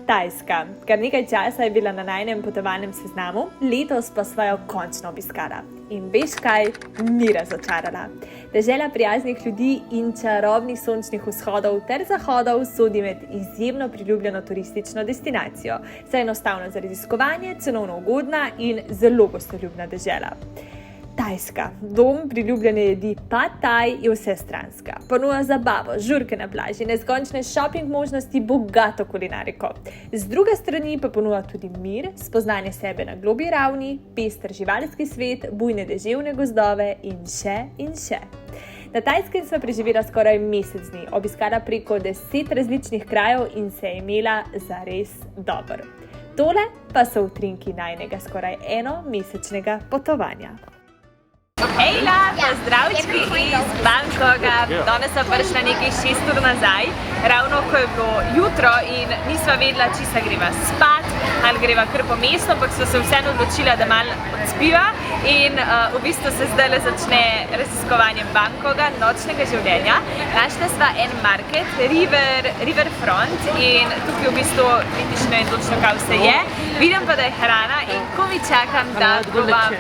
Tajska. Kar nekaj časa je bila na najinem potovalnem seznamu, letos pa sva jo končno obiskala. In veš kaj? Ni razočarala. Dežela prijaznih ljudi in čarobnih sončnih vzhodov ter zahodov sodi med izjemno priljubljeno turistično destinacijo, saj je enostavno za raziskovanje, cenovno ugodna in zelo gostoljubna dežela. Tajska, dom priljubljene jedi Pad Thai je vsestranska. Ponuja zabavo, žurke na plaži, neskončne shopping možnosti, bogato kulinariko. Z druge strani pa ponuja tudi mir, spoznanje sebe na globlji ravni, pester živalski svet, bujne deževne gozdove in še in še. Na Tajskem sva preživela skoraj mesec dni, obiskala preko 10 različnih krajev in se je imela zares dobro. Tole pa so utrinki najinega skoraj enomesečnega potovanja. Hejla, pozdravčki iz Bangkoka. Danes sem prišla nekaj 6 ur nazaj, ravno ko je bilo jutro in nisva vedela, či se greva spat ali greva kar po mestu, ampak sva se vseeno odločila, da malo odspiva in v bistvu se zdaj začne raziskovanje Bangkoka, nočnega življenja. Našla sva en market, Riverfront, in tukaj v bistvu vidiš ne točno, kaj vse je. Vidim pa, da je hrana in komaj čakam, da probam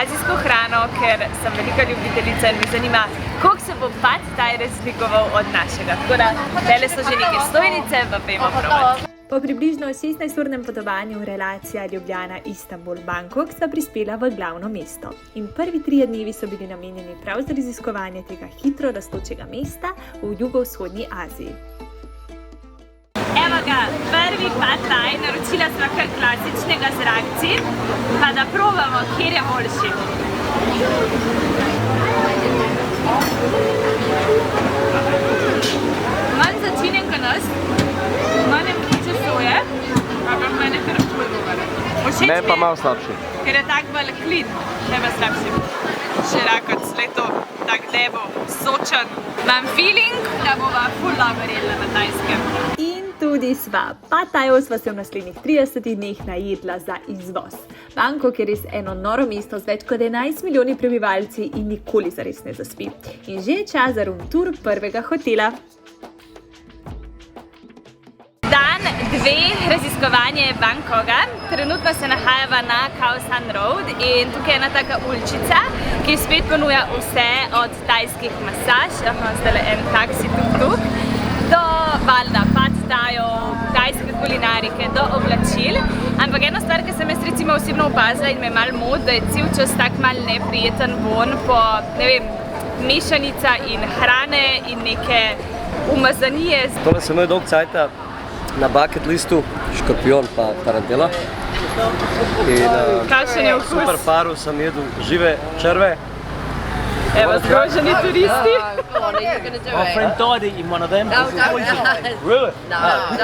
azijsko hrano, ker sem velika ljubiteljica in me zanima, koliko se bo Pad Thai razlikoval od našega. Tako da, tele so že neke stojnice, pa pojmo probati. Po približno 16-urnem potovanju relacija Ljubljana-Istanbul-Bangkok sta prispela v glavno mesto. In prvi 3 dnevi so bili namenjeni prav za raziskovanje tega hitro rastočega mesta v jugovzhodni Aziji. Evo ga, prvi Pad Thai, naročila sva kar klasičnega z rakci, pa da probamo, kjer je boljši. Manj začinjen kot nas, manj vključe soje, ampak mene kar ful dober. Meni pa malo slabši. Ker je tak bolj klin, ne pa slabši. Še rakoc, leto, tak debo, sočen. Imam feeling, da bova ful dobro jedla na Tajskem. In tudi sva. Pad Thaijev sva se v naslednjih 30 dneh najedla za izvoz. Bangkok je res eno noro mesto z več kot 11 milijoni prebivalci in nikoli zares ne zaspi. In že je čas za room tour prvega hotela. Dan 2 raziskovanje Bangkoka. Trenutno se nahajava na Khao San Road in tukaj je ena taka uličica, ki spet ponuja vse od tajskih masaž, zdajle en taksi tuk-tuk, do valjda Pad Thaijev, tajske kulinarike, do oblačil. Ampak ena stvar, ki sem jaz recimo osebno opazila in me malo moti, da je cel čas tak malo neprijeten vonj po, ne vem, mešanica in hrane in neke umazanije. Tole sem imel dolg cajta na bucket listu, škorpion pa tarantela. Kakšen je okus? Super paru sem jedel žive črve. Evo, zgroženi turisti. My friend died eating one of them. No, don't. Really? No,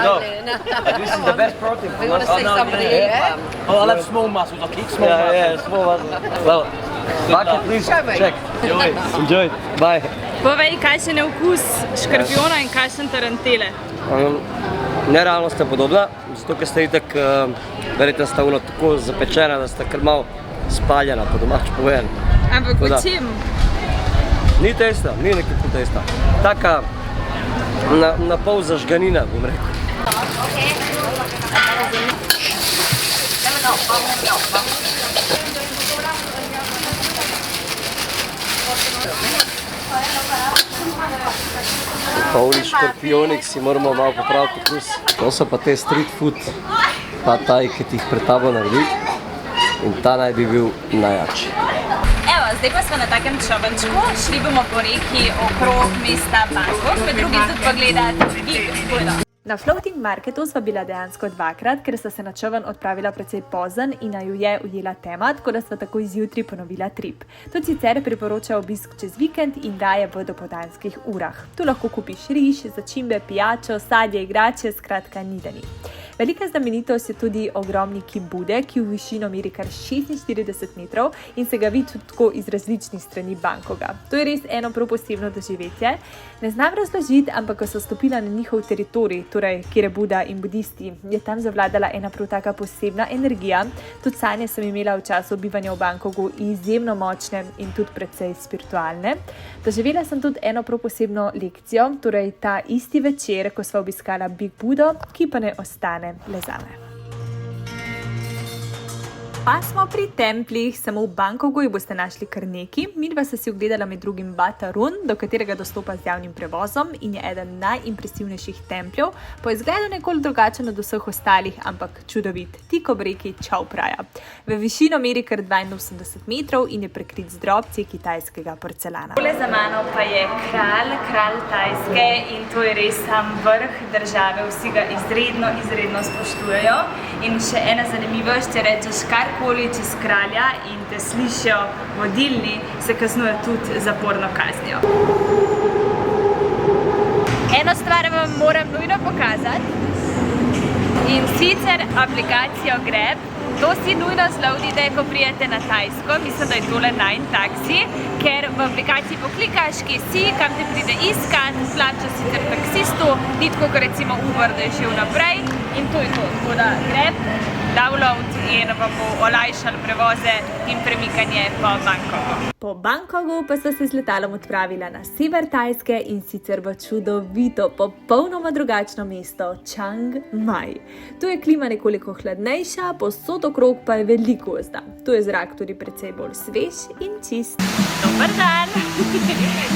don't. This is the best protein. We want to see somebody eat one. Oh, I'll have small muscles. I'll keep small muscles. Yeah, small muscles. Well, bucket list, check. Enjoy it. Bye. Povej, kakšen je okus škorpiona in kakšen tarantele? Nerealno sta podobna, zato ker sta itak, verjetno sta tako zapečena, da sta kar malo spaljena, po domač povedano. Ampak po čem? Ni testa, ni nekako testa. Taka na pol zažganina, bom rekel. Ovni škorpionik si moramo malo popraviti okus. To so pa te street food Pad Thai, ki ti jih pred tabo naredi. In ta naj bi bil najjačji. Evo, zdaj pa smo na takem čovenčku, šli bomo po reki okrog mesta Bangkok, med drugim tudi pogledati gig. Na floating marketu sva bila dejansko 2-krat, ker sta se na čoven odpravila precej pozen in naju je ujela tema, tako da sva takoj zjutraj ponovila trip. Tudi sicer priporoča obisk čez vikend in daje v dopoldanskih urah. Tu lahko kupiš riž, začimbe, pijačo, sadje, igrače, skratka ni da ni. Velika znamenitost je tudi ogromni kip Bude, ki v višino meri kar 46 metrov in se ga vidi tako iz različnih strani Bangkoka. To je res eno prav posebno doživetje. Ne znam razložiti, ampak ko so stopila na njihov teritorij, torej kjer je Buda in budisti, je tam zavladala ena prav taka posebna energija. Tudi sanje sem imela v času bivanja v Bangkoku izjemno močne in tudi precej spiritualne. Doživela sem tudi eno prav posebno lekcijo, torej ta isti večer, ko sva obiskala Big Budo, ki pa ne ostane le zame. Pa smo pri templjih, samo v Bangkoku jih boste našli kar neki. Midva sta si ogledala med drugim Wat Arun, do katerega dostopa z javnim prevozom in je eden najimpresivnejših templjev, po izgledu nekoliko drugačen od vseh ostalih, ampak čudovit, tik ob reki Chao Phraya. V višino meri kar 82 metrov in je prekrit z drobci kitajskega porcelana. Tole za mano pa je kralj Tajske in to je res sam vrh države, vsi ga izredno spoštujejo. In še ena zanimivost, če rečeš karkoli čez kralja in te slišijo vodilni, se kaznuje tudi zaporno kaznijo. Eno stvar vam moram nujno pokazati in sicer aplikacijo Grab. To si nujno zloadite, ko prijete na Tajsko, mislim, da je tole najin taksi, ker v aplikaciji poklikaš, kje si, kam te pride iskat, plačaš sicer taksistu, ni tako, kot recimo Uber, da je šel naprej in to je to. Tako da Grab, download in vam bo olajšal prevoze in premikanje po Bangkoku. Po Bangkoku pa sta se z letalom odpravila na sever Tajske in sicer v čudovito, popolnoma drugačno mesto Chiang Mai. Tu je klima nekoliko hladnejša, povsod okrog pa je veliko gozda. Tu je zrak tudi precej bolj svež in čist. Dober dan!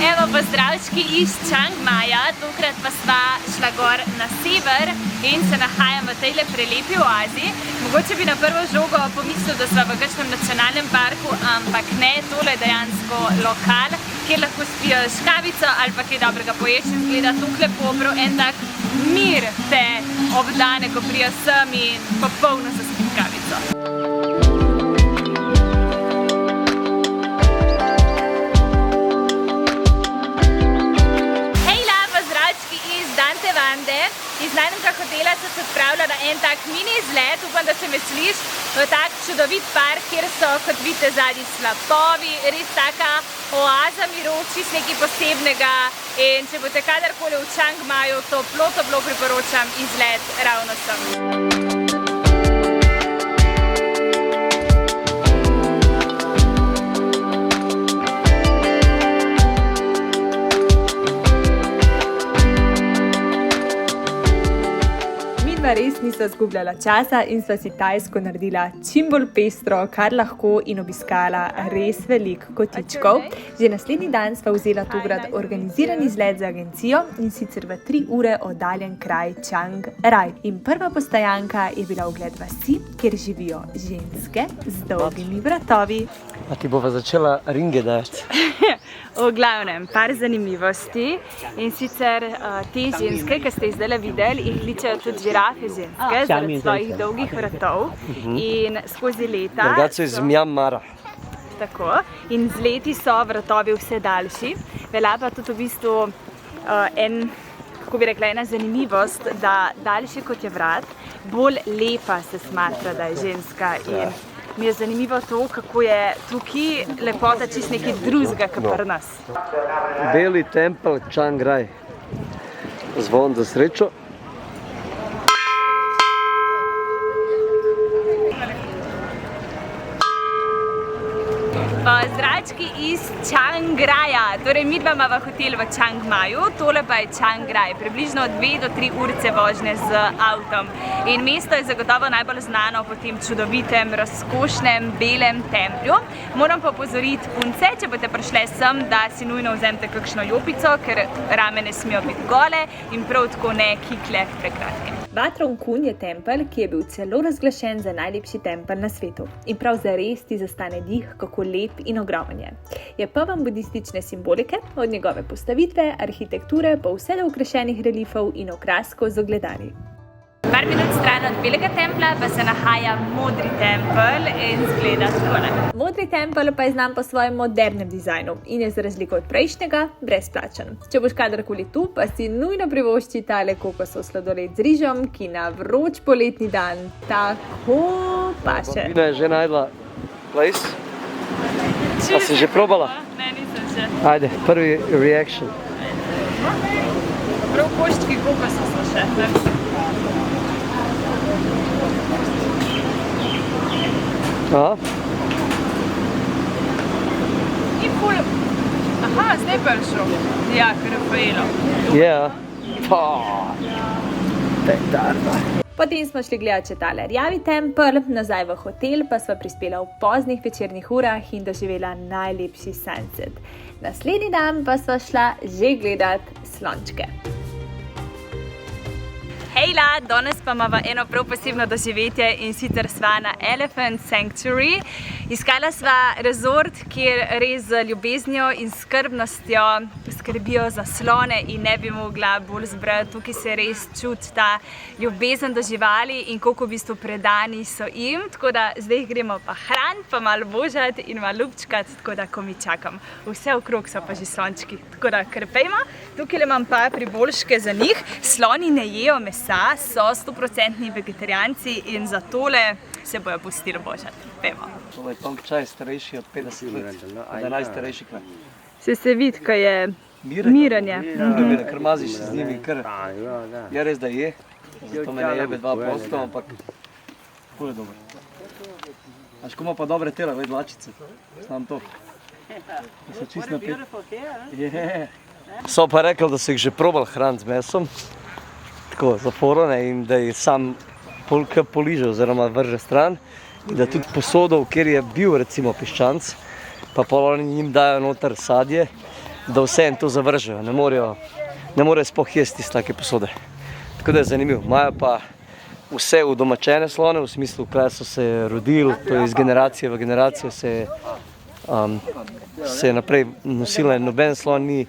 Evo pozdravčki iz Chiang Maja, tokrat pa sva šla gor na sever in se nahajam v tejle prelepi oazi. Mogoče bi na prvo žogo pomislil, da sva v kakšnem nacionalnem parku, ampak ne, tole je dejansko lokal, kjer lahko spiješ kavico ali pa kaj dobrega poješ in zgleda tako lepo, prav en tak mir te obdane, ko prija sem in popolno se spit kavico. Iz najnega hotela sem se odpravila na en tak mini izlet, upam, da se me sliš, v tak čudovit park, kjer so, kot vidite, zadnji slapovi, res taka oaza miru, čist nekaj posebnega in če boste kadarkoli v Chiang Maju, toplo priporočam izlet ravno sem. Res nisva zgubljala časa in sva si Tajsko naredila čim bolj pestro, kar lahko in obiskala res veliko kotičkov. Že naslednji dan sva vzela tokrat organiziran izlet z agencijo in sicer v 3 ure oddaljen kraj Chiang Rai. In prva postajanka je bila ogled vasi, kjer živijo ženske z dolgimi vratovi. A ti bova začela ringe dajati? V glavnem, par zanimivosti in sicer te ženske, ki ste jih zdaj videli, jih kličejo tudi žirafe ženske zaradi svojih dolgih vratov in skozi leta Drugače so iz Mjanmara. Tako, in z leti so vratovi vse daljši. Velja pa tudi v bistvu kako bi rekla, ena zanimivost, da daljši kot je vrat, bolj lepa se smatra, da je ženska in mi je zanimivo to, kako je tukaj lepota čist nekaj drugega, kot pri nas. Beli tempelj Chiang Rai. Zvon za srečo. Zrački iz Chiang Raja, torej midva imava hotel v Chiang Maju, tole pa je Chiang Rai, približno 2 do 3 urice vožnje z avtom. In mesto je zagotovo najbolj znano po tem čudovitem, razkošnem, belem templju. Moram pa opozoriti punce, če boste prišle sem, da si nujno vzemite kakšno jopico, ker rame ne smejo biti gole in prav tako ne kikle prekratke. Wat Rong Khun je tempelj, ki je bil celo razglašen za najlepši tempelj na svetu. In prav zares ti zastane dih, kako lep in ogromen je. Je poln budistične simbolike, od njegove postavitve, arhitekture, pa vse do okrašenih reliefov in okraskov z ogledali. Par minut stran od Belega templa pa se nahaja Modri tempelj in izgleda takole. Modri tempelj pa je znan po svojem modernem dizajnu in je za razliko od prejšnjega brezplačen. Če boš kadarkoli tu, pa si nujno privošči tale kokosov sladoled z rižem, ki na vroč poletni dan tako paše. Bina je že najdla place. A si že probala? Ne, nisem še. Ajde, prvi reaction. Prav koščki kokosa so še. Aha. In ful... Aha, zdaj pa je šel. Ja, ker je pojelo. Ja. Petarda. Potem smo šli gledati še tale rjavi tempelj, nazaj v hotel pa sva prispela v poznih večernih urah in doživela najlepši sunset. Naslednji dan pa sva šla že gledat slončke. Hejla, danes pa imamo eno prav posebno doživetje in sicer sva na Elephant Sanctuary. Iskala sva resort, kjer res z ljubeznijo in skrbnostjo skrbijo za slone in ne bi mogla bolj zbrati. Tukaj se res čuti ta ljubezen do živali in koliko v bistvu predani so jim. Tako da zdaj gremo pa hraniti, pa malo božati in malo ljubčkati, tako da ko mi čakam. Vse okrog so pa že slončki, tako da krpejmo. Tukaj imam pa priboljške za njih. Sloni ne jejo mesa, so 100% vegetarijanci in za tole se bojo pustili božati. Pejmo. Tole je tonk čaj starejši od 50 let, od 11 starejših let. Se vidi, ko je miranje. Ker maziš se z njimi, ker je res, da je. Zato me ne jebe 2%, ampak ful je dober. Až ko ima pa dobre tela, ved lačice. Znam to. Da so čist napet. So pa rekli, da so jih že probali hraniti z mesom. Tako, za foro, in da je sam poliže oziroma vrže stran. In da tudi posodov, kjer je bil recimo piščanc, pa oni njim dajo noter sadje, da vse to zavržejo. Ne morejo sploh jesti iz take posode. Tako da je zanimivo. Imajo pa vse udomačene slone, v smislu, kaj so se rodili, to je iz generacije v generacijo se je naprej nosila in noben slon ni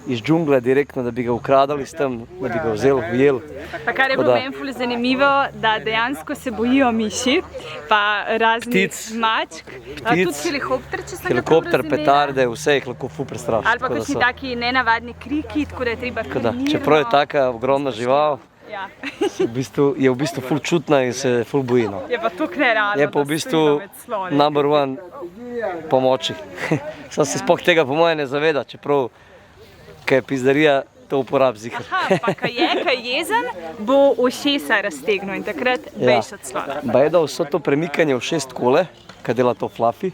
iz džungle direktno, da bi ga ukradali s tem, da bi ga vzeli, ujeli. Pa kar je bilo meni ful zanimivo, da dejansko se bojijo miši, pa raznih mačk, tudi helikopter, če sem ga prav Helikopter, petarde, vse jih lahko ful prestraši. Ali pa kakšni taki nenavadni kriki, tako da je treba mirno. Čeprav je taka ogromna žival, je v bistvu ful čutna in se ful boji. Je pa tukaj nerealno, je pa v bistvu number one pomoči. Sam se sploh tega po moje ne zaveda, čeprav kaj je pizdarija, to uporabi zihar. Aha, pa kaj je jezen, bo ušesa raztegnil in takrat bejš od slona. Ba je da vso to premikanje v 6 kole, kaj dela to Fluffy,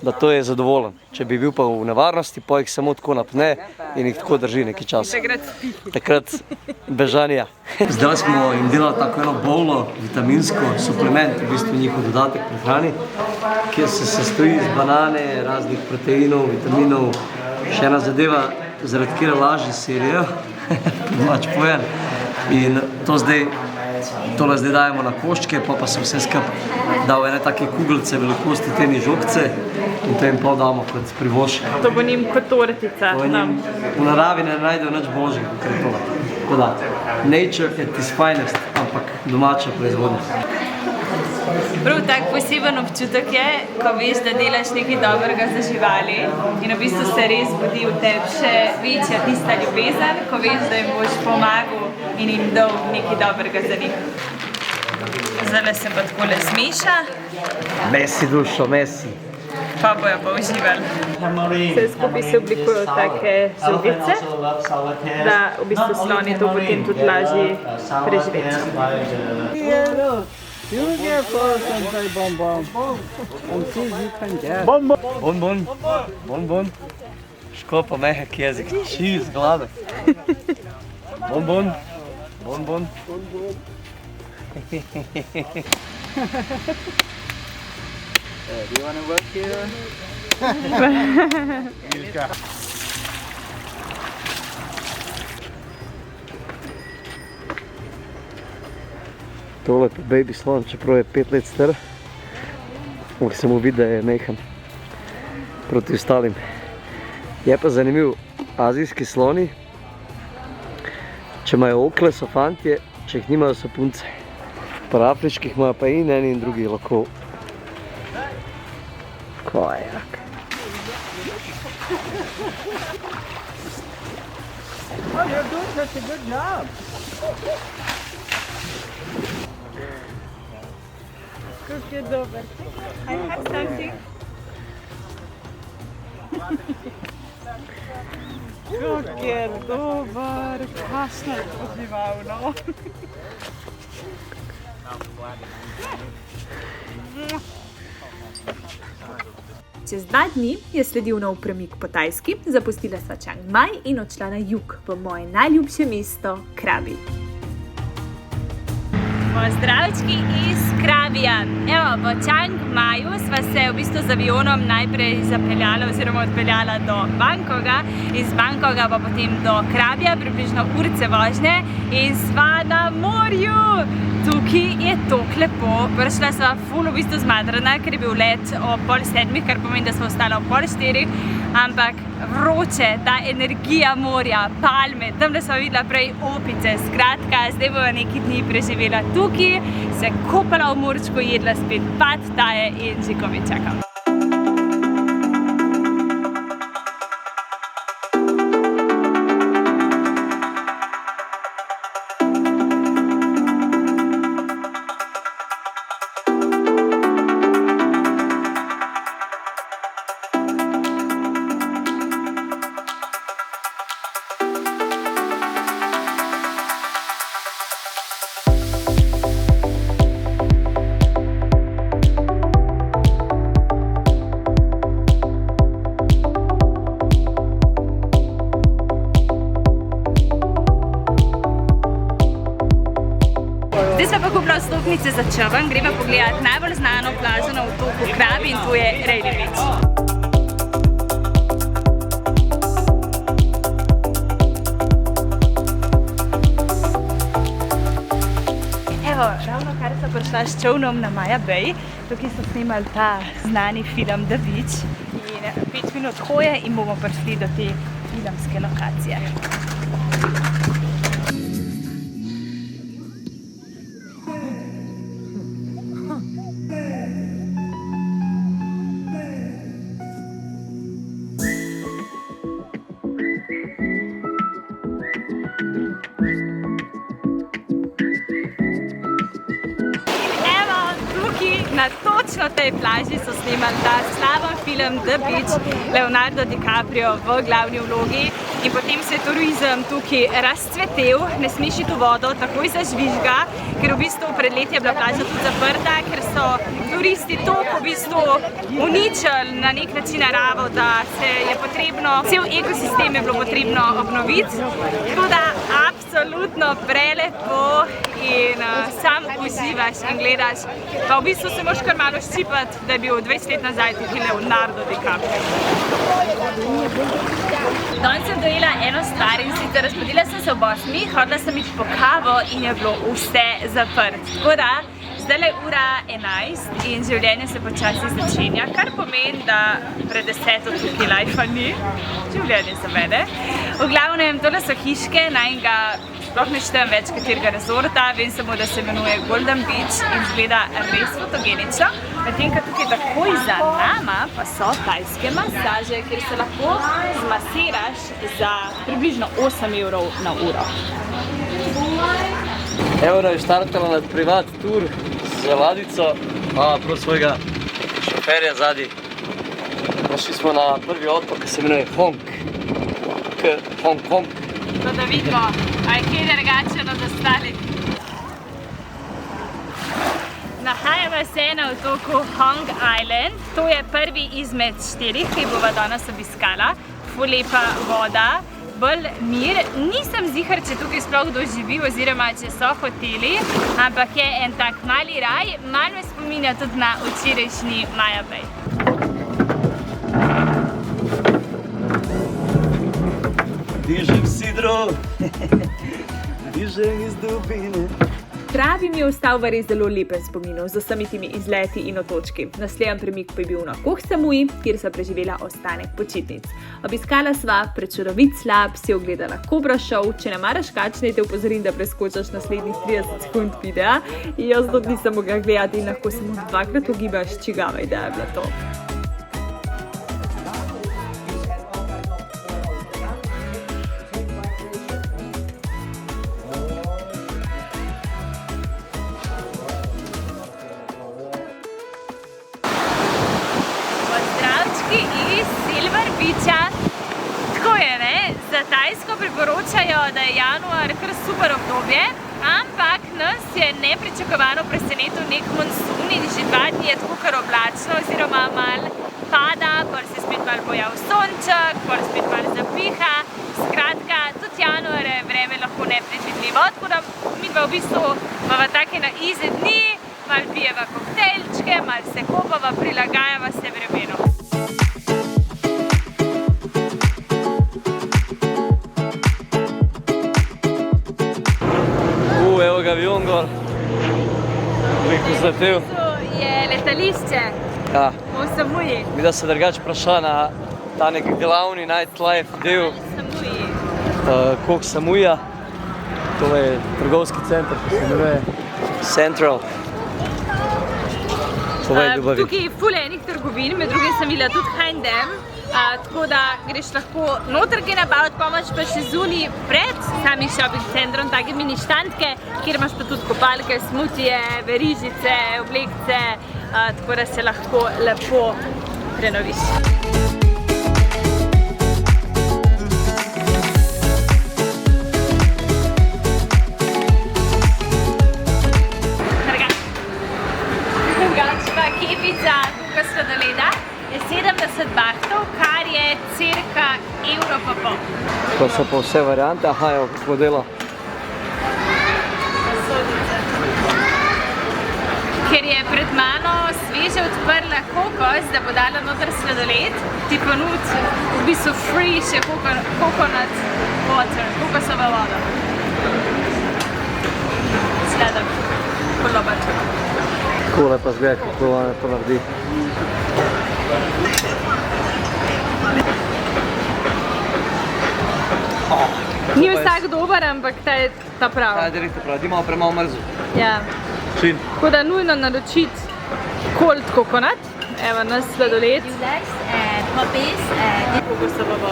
da to je zadovoljen. Če bi bil pa v nevarnosti, pa jih samo tako napne in jih tako drži nekaj časa. Takrat bežanja. Zdaj smo jim delali tako eno bowlo, vitaminsko suplement, v bistvu njihov dodatek pri hrani, kjer se sestoji iz banane, raznih proteinov, vitaminov, še ena zadeva, zaradi kjer lažje serijo, domač pojen. In tole zdaj dajemo na koščke, pa se vse skupaj dal ene take kuglice velikosti teni žogce in to jim pol damo kot privošek. To bo njim kot tortica. V naravi ne najdejo nič božjega, kot je tole. Tako da, nature at its finest, ampak domača proizvodnja. Prav tak poseben občutek je, ko veš, da delaš nekaj dobrega za živali in v bistvu se res budi v tebi še večja tista ljubezen, ko veš, da jim boš pomagal in jim dal nekaj dobrega za njih. Zdaj se pa takole zmeša. Mesi dušo, mesi. Pa bojo pa uživali. Vse skupaj se oblikujejo take žogice, da v bistvu sloni to potem tudi lažje preživeti. You get first and say bon bon. And see you can get. Bon bon. Bon bon. Bon bon. Škopa mehak jezik. Cheese, glave. Bon bon. Bon bon. Do you want to work here? Tole je baby slon, čeprav je 5 let star, ampak se mu vidi, da je mehan proti ostalim. Je pa zanimiv, azijski sloni, če imajo okle, so fantje, če jih nimajo, so punce. Pri afriških imajo pa in eni in drugi lahko kajak. Oh, you're doing such a good job. Kako je dober. I have something. Kako je dober, kakšno je poživavno. Čez 2 dni je sledil nov premik po Tajski, zapustila sva Chiang Mai in odšla na jug, v moje najljubše mesto Krabi. Pozdravčki iz Krabija. Evo, v Chiang Maju sva se v bistvu z avionom najprej zapeljala oziroma odpeljala do Bangkoka, iz Bangkoka pa potem do Krabija, približno urice vožnje in sva na morju. Tukaj je toliko lepo, prišla sva ful v bistvu zmadrana, ker je bil let ob 6:30, kar pomeni, da sva ostala ob 3:30, ampak vroče, ta energija morja, palme, tamle sva videla prej opice, skratka, zdaj bova neki dni preživela tukaj, se kopala v morčku, jedla spet pad taje in že komaj čakam. Zdaj sva pa kupila vstopnice za čoln, greva pogledat najbolj znano plažo na otoku Krabi in to je Railay Beach. Evo, ravno kar sva prišla s čolnom na Maya Bay, tukaj so snemali ta znani film The Beach in 5 minut hoje in bomo prišli do te filmske lokacije. Na točno tej plaži so snemali ta slaven film The Beach, Leonardo DiCaprio v glavni vlogi in potem se je turizem tukaj razcvetel, ne smeš iti v vodo, takoj zažvižga, ker v bistvu pred leti je bila plaža tudi zaprta, ker so turisti toliko v bistvu uničili na nek način naravo, da se je potrebno, cel ekosistem je bilo potrebno obnoviti, tako da absolutno prelepo in sam uživaš in gledaš, pa v bistvu se moraš kar malo ščipati, da je bil 20 let nazaj tukaj Leonardo DiCaprio. Danes sem dojela eno stvar in sicer razbudila sem se ob 8, hodila sem iti po kavo in je bilo vse zaprt. Tako da, zdaj je ura 11 in življenje se počasi začenja, kar pomeni, da pred 10 tukaj lajfa ni, življenje za mene. V glavnem, tole so hiške, najnega sploh ne štejem več katerega rezorta, vem samo, da se imenuje Golden Beach in izgleda res fotogenično. Medtem, ko tukaj takoj za nama pa so tajske masaže, kjer se lahko zmasiraš za približno 8 evrov na uro. Evo nam je štartala na privat tur z ladjico, imamo prav svojega šoferja zadaj. Prišli smo na prvi otok, ki se imenuje Hong Kong. No, da vidimo, a je kaj drugače od ostalih. Nahajamo se na otoku Hong Island. To je prvi izmed 4, ki bova danes obiskala. Ful lepa voda, bolj mir. Nisem ziher, če tukaj sploh kdo živi oziroma če so hoteli, ampak je en tak mali raj. Malo me spominja tudi na včerajšnji Maya Bay. Dižem sidro, dižem iz dubine, Krabi mi je ostal v res zelo lepem spominu z vsemi temi izleti in otočki. Naslednji premik pa je bil na Koh Samui, kjer sva preživela ostanek počitnic. Obiskala sva prečudovit slap, si ogledala Cobra Show, če ne maraš kačne, te opozorim, da preskočaš naslednjih 30 sekund videa. Jaz to nisem mogla gledati in lahko samo dvakrat ugibaš, čigava ideja je bila to. Iz Silver Beacha. Tako je, ne? Za Tajsko priporočajo, da je januar kar super obdobje, ampak nas je nepričakovano presenetil nek monsun in že 2 dni je tako kar oblačno oziroma malo pada, pol se spet malo pojav sonček, pol spet malo zapiha. Skratka, tudi januar je vreme lahko nepredvidljivo, tako da mi v bistvu imamo take na easy dni, malo pijeva koktejlčke, malo se kopava, prilagajava se vremenu. Evo ga avion gor, bih vzletel. Je letališče v Samuji. Vida se drugače vpraša na ta nek glavni nightlife del Koh Samuja. To je trgovski center, ki se imenuje Central. Tukaj je ful enih trgovin, med drugim sem videla tudi H&M, tako da greš lahko noter kaj nabaviti, pa imaš pa še zunaj pred samim shopping centrom take mini štantke, kjer imaš pa tudi kopalke, smutije, verižice, oblekce, tako da se lahko lepo prenoviš. Drugače pa kepica tukaj sladoleda je 70 bahtov, kar je cirka €1,50. To so pa vse variante, evo kako dela. Ker je pred mano sveže odprla kokos, da bo dala noter sladoled, ti pa nudi v bistvu free še coconut water, kokosova voda. Sladek, polobač. Takole pa zgleda, kako vam to naredi. Ni vsak dober, ampak ta je ta prav. Ta je direktno prav, ti malo premalo mrzu. Ja. Čin. Tako da nujno naročiti cold coconut, evo nas sladoled.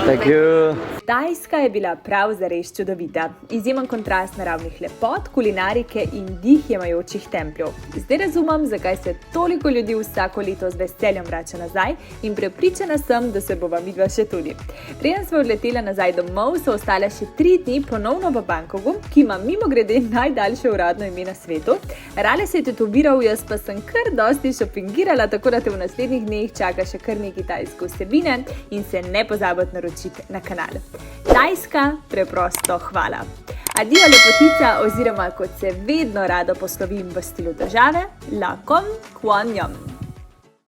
Thank you. Tajska je bila prav zares čudovita. Izjemen kontrast naravnih lepot, kulinarike in dih jemajočih templjev. Zdaj razumem, zakaj se toliko ljudi vsako leto z veseljem vrača nazaj in prepričana sem, da se bova midva še tudi. Preden smo odletela nazaj domov, so ostale še 3 dni ponovno v Bangkoku, ki ima mimogrede najdaljše uradno ime na svetu. Rale se je tetoviral, jaz pa sem kar dosti šopingirala, tako da te v naslednjih dneh čaka še kar nekaj tajske vsebine in se ne pozabiti naročiti na kanal. Tajska, preprosto hvala. Adijo lepotica oziroma kot se vedno rado poslovim v stilu države, Lakom Kwanyam.